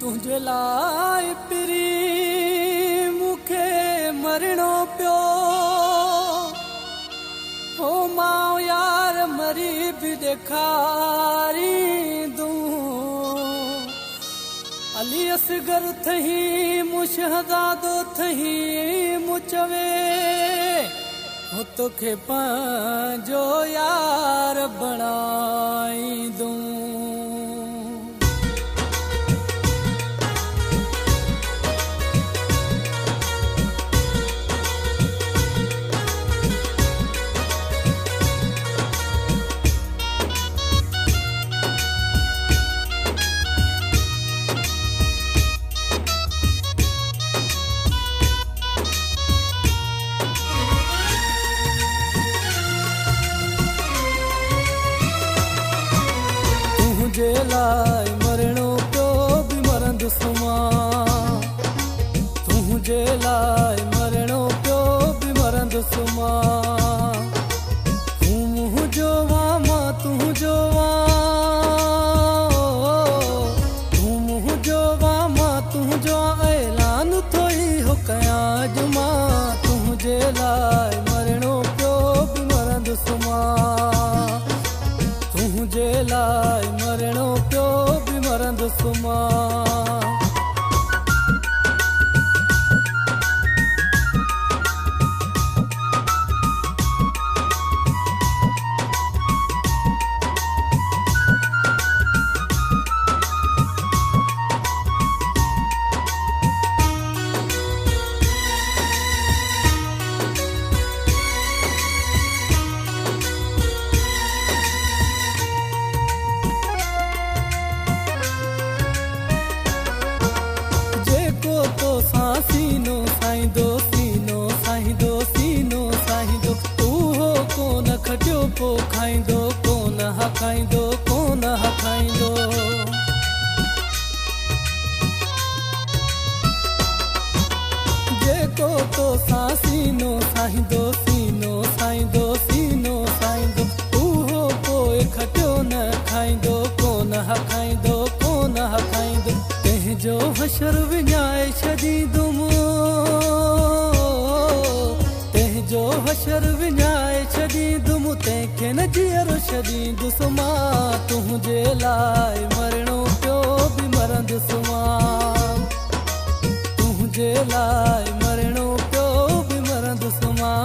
तुझे लाइ पिरी मूंखे मरणो पियो हो मां यार मरी बि ॾेखारींदूं अली असगर थही मुशहदादो थही मूं चवे हो तोखे पंहिंजो यार बणाईंदूं तुझे लाइ मरणो पियो बि मरंदुसि मां तुझे लाइ मरणो पियो बि मरंदुसि मां तूं मुंहिंजो मां तुंहिंजो तूं मुंहिंजो मां तुंहिंजो ऐलान थो ई हो कयां अॼु मां तुझे लाइ मरणो पियो बि मरंदुसि मां तुझे लाइ मरणो पियो बि मरंदुसि मां सीनो साईंदो सीनो साईंदो सीनो साईंदो उहो कोन खटियो पो खाईंदो कोन हखाईंदो कोन हखाईंदो जेको तो सां सीनो साईंदो सीनो साईंदो सीनो साईंदो उहो पोइ खटियो न खाईंदो कोन हखाईंदो कोन हखाईंदो जो हशर विञाए छॾींदुमि तंहिंजो हशर विञाए छॾींदुमि तंहिंखे न जीअरो छॾींदुसि मां तुंहिंजे लाइ मरणो पियो बि मरंदुसि मां तुंहिंजे लाइ मरणो पियो बि मरंदुसि मां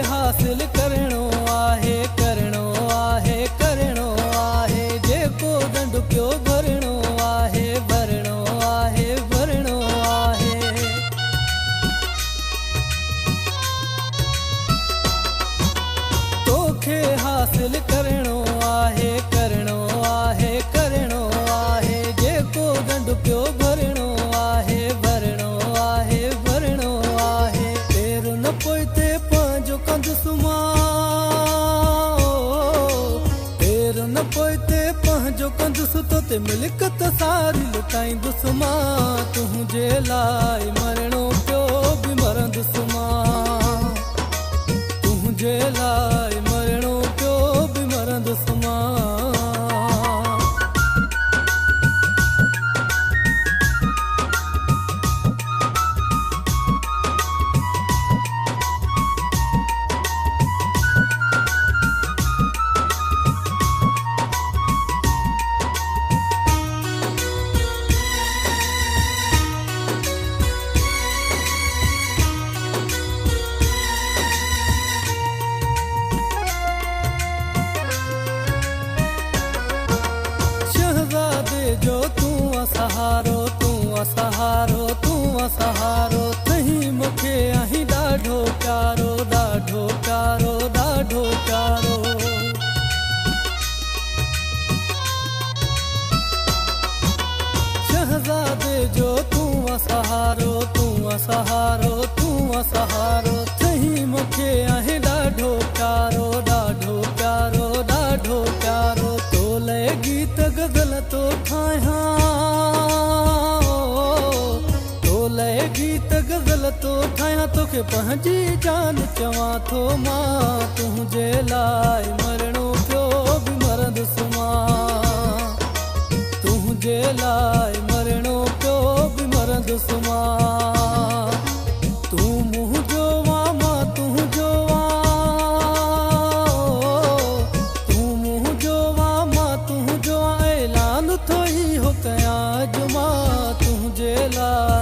हासिल करणो आहे करणो आहे करणो आहे जेको दंड पियो भरणो आहे भरणो आहे भरणो आहे तोखे हासिल करणो आहे करणो आहे करणो आहे जेको दंड पियो भरणो आहे भरणो आहे भरणो आहे तेरो न पोइते पंहिंजो कंदुसि मां तेरो न पोइते पंहिंजो कंदुसि तोते मिल्कत सारी लुटाईंदुसि मां तुंहिंजे लाइ मरणो पियो बि मरंदुसि मां तुंहिंजे लाइ मरणो पियो बि मरंदुसि मां सहारो तूं सहारो थही मूंखे आहे ॾाढो प्यारो ॾाढो प्यारो ॾाढो प्यारो तोले गीत गज़ल तो ठाहियां तोले गीत गज़ल तो ठाहियां तोखे पंहिंजी जान चवां थो मां तुंहिंजे लाइ मरणो पियो बि मरंदुसि मां तुंहिंजे लाइ मरणो पियो बि मरंदुसि मां तूं मुंहिंजो मां तुंहिंजो तूं मुंहिंजो मां तुंहिंजो ऐलान थो ई हो कयां अॼु मां तुंहिंजे लाइ